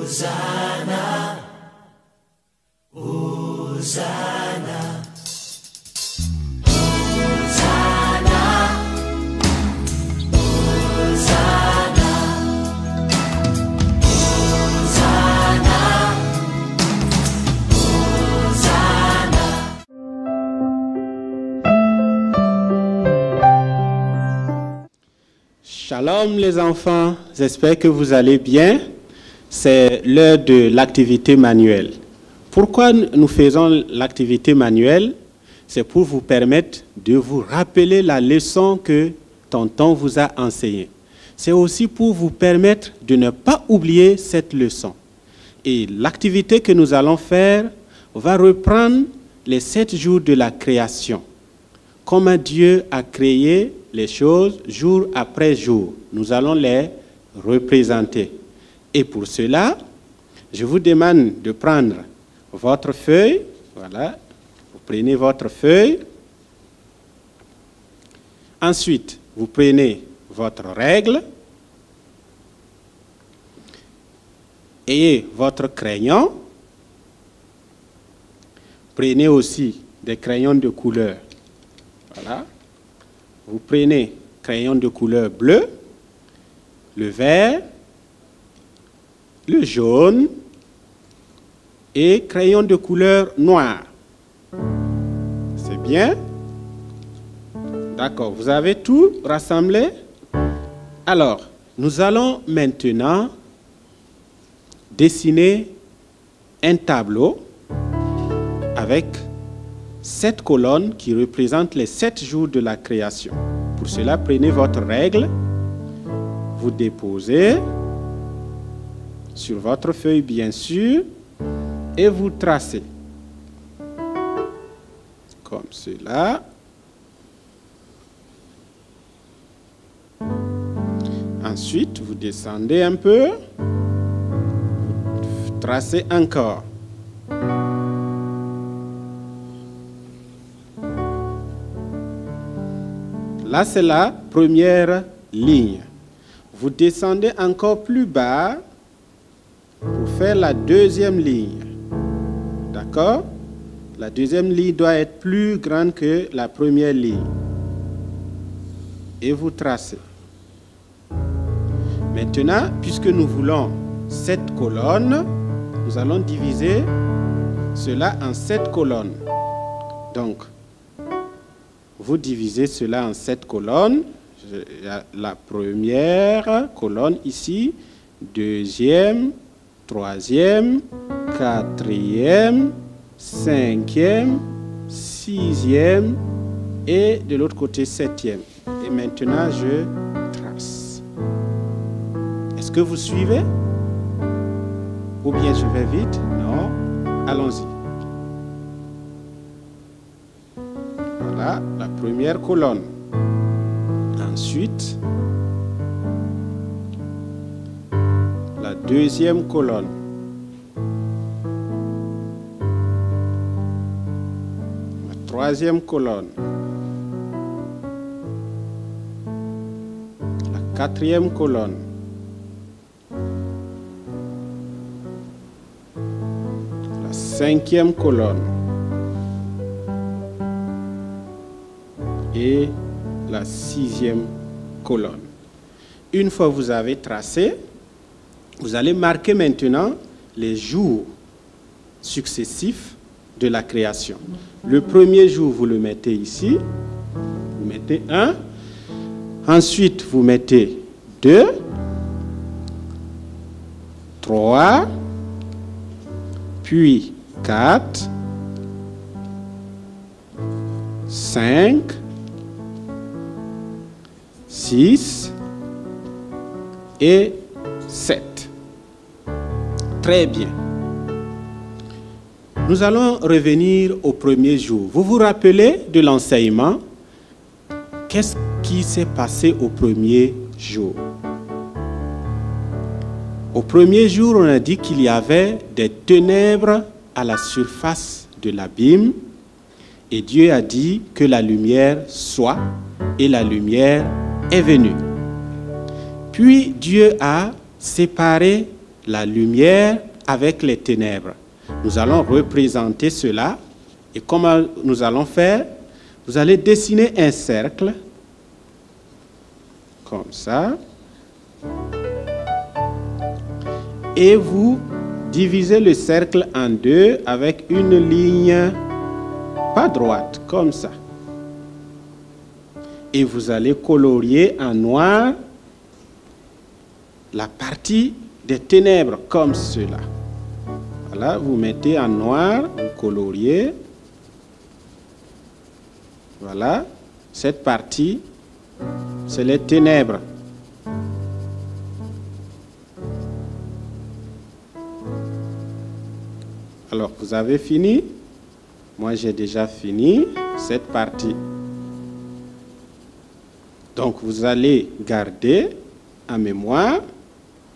Hosanna, Hosanna, Hosanna, Hosanna, Hosanna, Hosanna. Shalom les enfants, j'espère que vous allez bien. C'est l'heure de l'activité manuelle. Pourquoi nous faisons l'activité manuelle? C'est pour vous permettre de vous rappeler la leçon que tonton vous a enseignée. C'est aussi pour vous permettre de ne pas oublier cette leçon. Et l'activité que nous allons faire va reprendre les 7 jours de la création. Comment Dieu a créé les choses jour après jour. Nous allons les représenter. Et pour cela, je vous demande de prendre votre feuille. Voilà, vous prenez votre feuille. Ensuite, vous prenez votre règle et votre crayon. Prenez aussi des crayons de couleur. Voilà. Vous prenez crayon de couleur bleue, le vert, le jaune et crayon de couleur noire. C'est bien? D'accord, vous avez tout rassemblé? Alors, nous allons maintenant dessiner un tableau avec 7 colonnes qui représentent les 7 jours de la création. Pour cela, prenez votre règle, vous déposez sur votre feuille, bien sûr, et vous tracez. Comme cela. Ensuite, vous descendez un peu, vous tracez encore. Là, c'est la première ligne. Vous descendez encore plus bas pour faire la deuxième ligne. D'accord? La deuxième ligne doit être plus grande que la première ligne. Et vous tracez. Maintenant, puisque nous voulons 7 colonnes, nous allons diviser cela en 7 colonnes. Donc, vous divisez cela en 7 colonnes. Il y a la première colonne ici, deuxième, troisième, quatrième, cinquième, sixième et de l'autre côté septième. Et maintenant, je trace. Est-ce que vous suivez? Ou bien je vais vite? Non. Allons-y. Voilà la première colonne. Ensuite, la deuxième colonne. La troisième colonne. La quatrième colonne. La cinquième colonne. Et la sixième colonne. Une fois que vous avez tracé, vous allez marquer maintenant les jours successifs de la création. Le premier jour, vous le mettez ici. Vous mettez 1. Ensuite, vous mettez 2, 3, puis 4, 5, 6 et 7. Très bien. Nous allons revenir au premier jour. Vous vous rappelez de l'enseignement? Qu'est-ce qui s'est passé au premier jour? Au premier jour, on a dit qu'il y avait des ténèbres à la surface de l'abîme et Dieu a dit que la lumière soit et la lumière est venue. Puis Dieu a séparé la lumière avec les ténèbres. Nous allons représenter cela. Et comment nous allons faire? Vous allez dessiner un cercle, comme ça. Et vous divisez le cercle en deux avec une ligne pas droite, comme ça. Et vous allez colorier en noir la partie des ténèbres, comme cela. Voilà, vous mettez en noir, vous coloriez. Voilà, cette partie, c'est les ténèbres. Alors, vous avez fini? Moi, j'ai déjà fini cette partie. Donc, vous allez garder en mémoire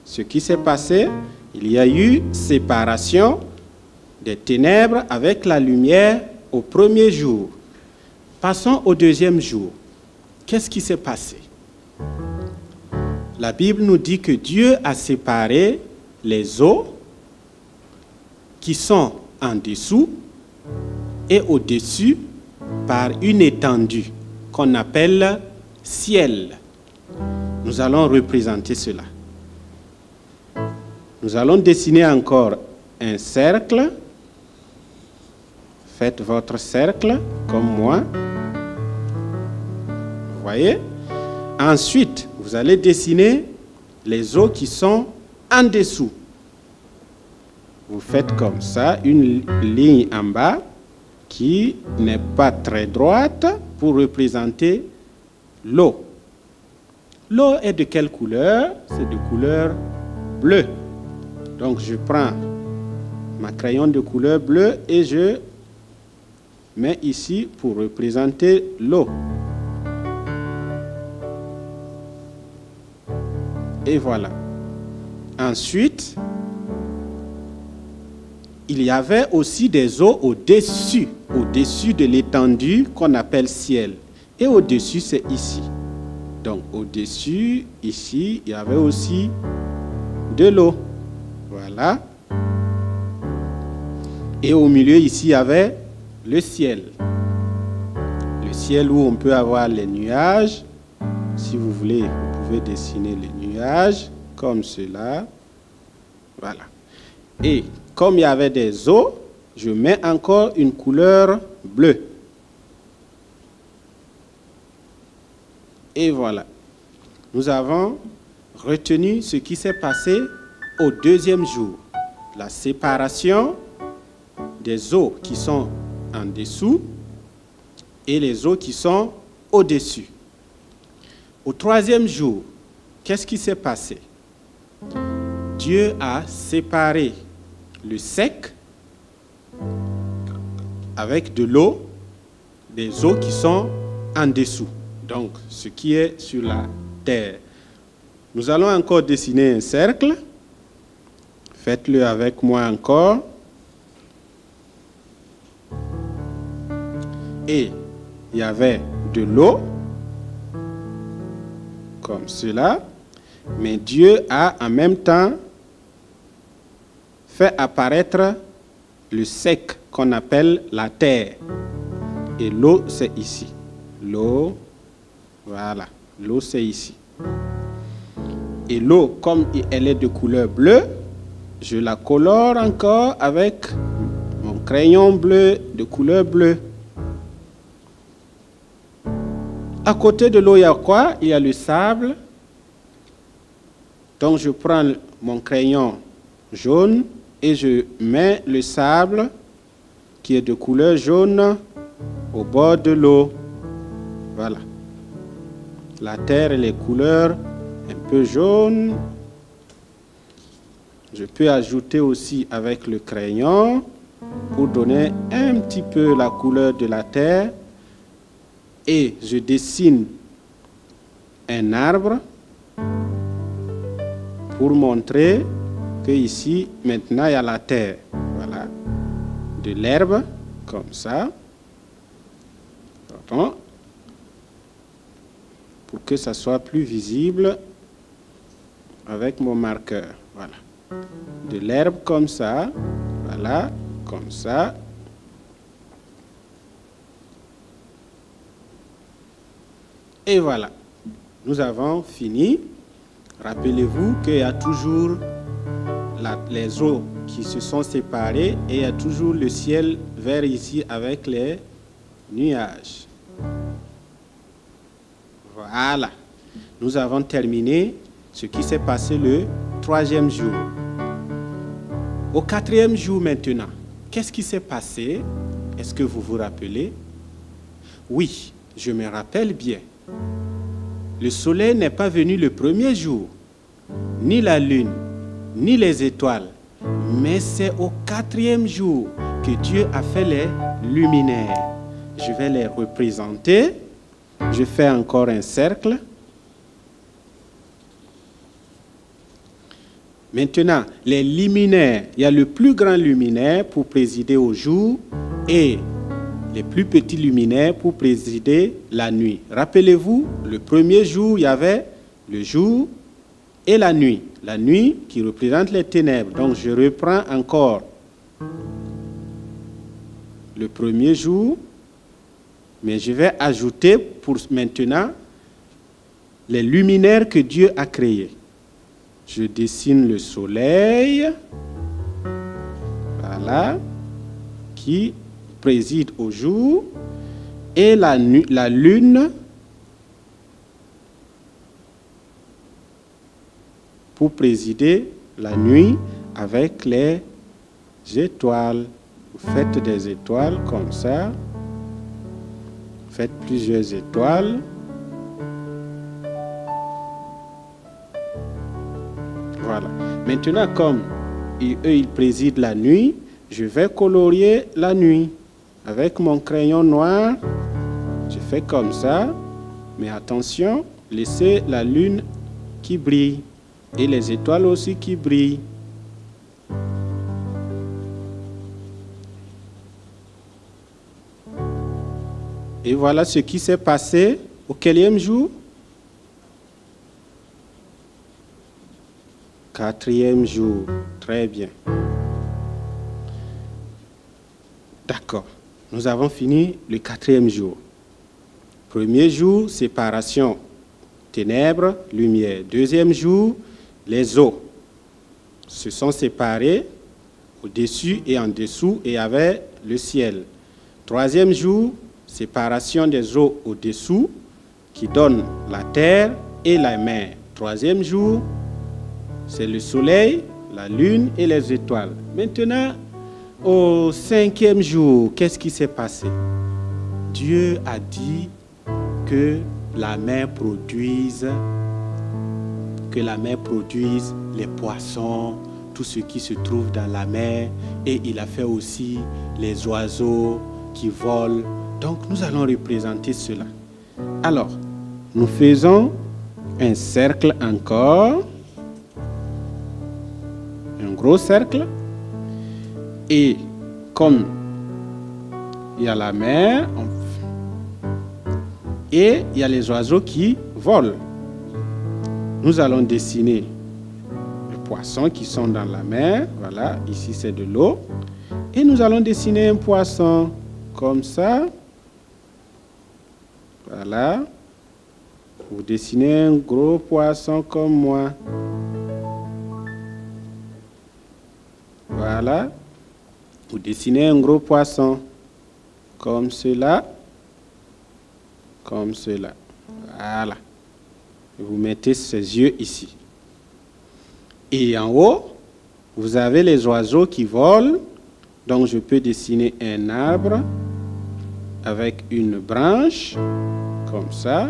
ce qui s'est passé. Il y a eu séparation des ténèbres avec la lumière au premier jour. Passons au deuxième jour. Qu'est-ce qui s'est passé? La Bible nous dit que Dieu a séparé les eaux qui sont en dessous et au-dessus par une étendue qu'on appelle ciel. Nous allons représenter cela. Nous allons dessiner encore un cercle. Faites votre cercle comme moi. Vous voyez? Ensuite, vous allez dessiner les eaux qui sont en dessous. Vous faites comme ça, une ligne en bas qui n'est pas très droite pour représenter l'eau. L'eau est de quelle couleur? C'est de couleur bleue. Donc je prends ma crayon de couleur bleue et je mets ici pour représenter l'eau. Et voilà. Ensuite, il y avait aussi des eaux au-dessus de l'étendue qu'on appelle ciel. Et au-dessus, c'est ici. Donc, au-dessus, ici, il y avait aussi de l'eau. Voilà. Et au milieu, ici, il y avait le ciel. Le ciel où on peut avoir les nuages. Si vous voulez, vous pouvez dessiner les nuages comme cela. Voilà. Et comme il y avait des eaux, je mets encore une couleur bleue. Et voilà. Nous avons retenu ce qui s'est passé au deuxième jour. La séparation des eaux qui sont en dessous et les eaux qui sont au-dessus. Au troisième jour, qu'est-ce qui s'est passé? Dieu a séparé le sec avec de l'eau, des eaux qui sont en dessous. Donc, ce qui est sur la terre. Nous allons encore dessiner un cercle. Faites-le avec moi encore. Et il y avait de l'eau, comme cela. Mais Dieu a en même temps fait apparaître le sec qu'on appelle la terre. Et l'eau, c'est ici. L'eau, voilà. L'eau, c'est ici. Et l'eau, comme elle est de couleur bleue, je la colore encore avec mon crayon bleu de couleur bleue. À côté de l'eau, il y a quoi? Il y a le sable. Donc, je prends mon crayon jaune et je mets le sable qui est de couleur jaune au bord de l'eau. Voilà. La terre et les couleurs un peu jaunes. Je peux ajouter aussi avec le crayon pour donner un petit peu la couleur de la terre. Et je dessine un arbre pour montrer que ici, maintenant, il y a la terre. Voilà. De l'herbe, comme ça. Pardon. Pour que ça soit plus visible avec mon marqueur. Voilà. de l'herbe comme ça. Voilà, comme ça. Et voilà, nous avons fini. Rappelez-vous qu'il y a toujours les eaux qui se sont séparées et il y a toujours le ciel vert ici avec les nuages. Voilà, nous avons terminé ce qui s'est passé le 3e jour. Au 4e jour maintenant, qu'est-ce qui s'est passé? Est-ce que vous vous rappelez? Oui, je me rappelle bien. Le soleil n'est pas venu le 1er jour, ni la lune, ni les étoiles, mais c'est au 4e jour que Dieu a fait les luminaires. Je vais les représenter. Je fais encore un cercle. Maintenant, les luminaires, il y a le plus grand luminaire pour présider au jour et les plus petits luminaires pour présider la nuit. Rappelez-vous, le 1er jour, il y avait le jour et la nuit. La nuit qui représente les ténèbres. Donc, je reprends encore le 1er jour, mais je vais ajouter pour maintenant les luminaires que Dieu a créés. Je dessine le soleil, voilà, qui préside au jour, et la lune pour présider la nuit avec les étoiles. Vous faites des étoiles comme ça. Faites plusieurs étoiles. Voilà. Maintenant, comme eux, ils président la nuit, je vais colorier la nuit. Avec mon crayon noir, je fais comme ça. Mais attention, laissez la lune qui brille. Et les étoiles aussi qui brillent. Et voilà ce qui s'est passé au quatrième jour? 4e jour. Très bien. D'accord. Nous avons fini le 4e jour. 1er jour, séparation. Ténèbres, lumière. 2e jour, les eaux se sont séparées au-dessus et en dessous et avec le ciel. 3e jour, séparation des eaux au-dessous qui donne la terre et la mer. 3e jour, c'est le soleil, la lune et les étoiles. Maintenant, au 5e jour, qu'est-ce qui s'est passé? Dieu a dit que la mer produise les poissons, tout ce qui se trouve dans la mer, et il a fait aussi les oiseaux qui volent. Donc nous allons représenter cela. Alors, nous faisons un cercle encore, un gros cercle, et comme il y a la mer, et il y a les oiseaux qui volent, nous allons dessiner les poissons qui sont dans la mer. Voilà, ici c'est de l'eau. Et nous allons dessiner un poisson comme ça. Voilà. Vous dessinez un gros poisson comme moi. Voilà. Vous dessinez un gros poisson comme cela. Comme cela. Voilà. Vous mettez ses yeux ici. Et en haut, vous avez les oiseaux qui volent. Donc je peux dessiner un arbre avec une branche, comme ça.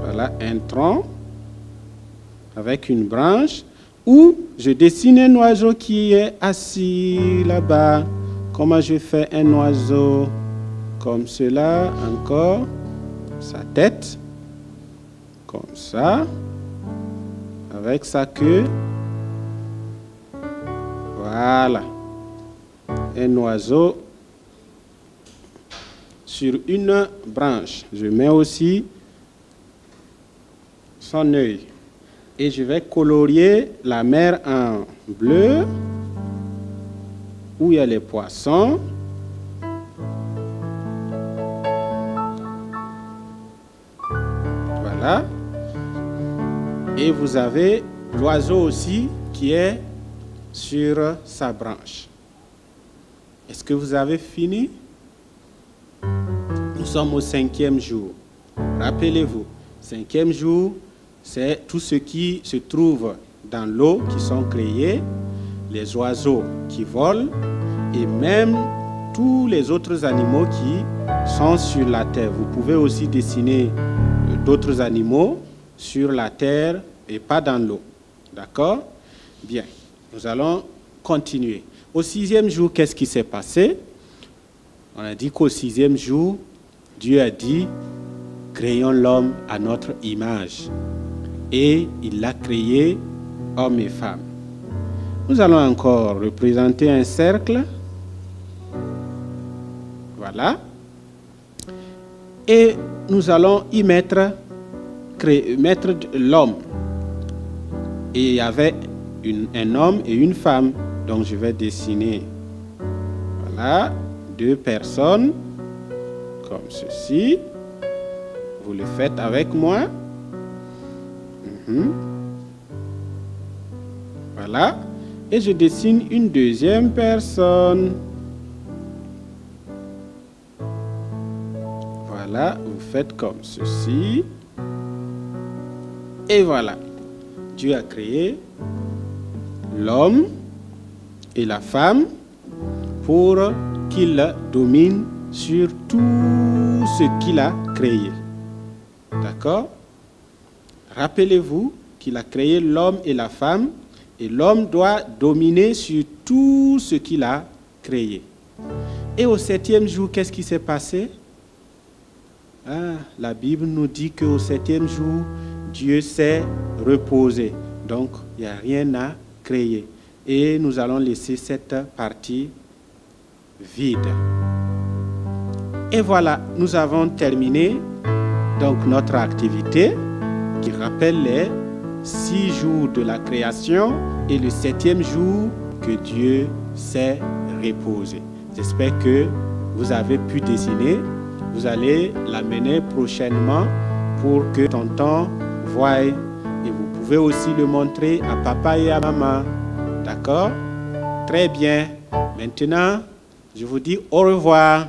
Voilà, un tronc avec une branche. Ou je dessine un oiseau qui est assis là-bas. Comment je fais un oiseau? Comme cela, encore. Sa tête. Comme ça. Avec sa queue. Voilà. Un oiseau sur une branche. Je mets aussi son œil. Et je vais colorier la mer en bleu, où il y a les poissons. Voilà. Et vous avez l'oiseau aussi qui est sur sa branche. Est-ce que vous avez fini? Nous sommes au 5e jour. Rappelez-vous, 5e jour, c'est tout ce qui se trouve dans l'eau qui sont créés, les oiseaux qui volent et même tous les autres animaux qui sont sur la terre. Vous pouvez aussi dessiner d'autres animaux sur la terre et pas dans l'eau. D'accord? Bien, nous allons continuer. Au 6e jour, qu'est-ce qui s'est passé? On a dit qu'au 6e jour, Dieu a dit, créons l'homme à notre image. Et il l'a créé, homme et femme. Nous allons encore représenter un cercle. Voilà. Et nous allons y mettre l'homme. Et il y avait un homme et une femme. Donc je vais dessiner, voilà, 2 personnes, comme ceci. Vous le faites avec moi. Voilà. Et je dessine une deuxième personne. Voilà, vous faites comme ceci. Et voilà. Dieu a créé l'homme et la femme pour qu'il domine sur tout ce qu'il a créé. D'accord? Rappelez-vous qu'il a créé l'homme et la femme et l'homme doit dominer sur tout ce qu'il a créé. Et au 7e jour, qu'est-ce qui s'est passé? La Bible nous dit qu'au 7e jour, Dieu s'est reposé. Donc, il n'y a rien à créer. Et nous allons laisser cette partie vide. Et voilà, nous avons terminé donc notre activité qui rappelle les 6 jours de la création et le 7e jour que Dieu s'est reposé. J'espère que vous avez pu dessiner. Vous allez l'amener prochainement pour que tonton voie. Et vous pouvez aussi le montrer à papa et à maman. D'accord? Très bien. Maintenant, je vous dis au revoir.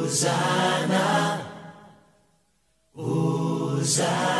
Hosanna, Hosanna.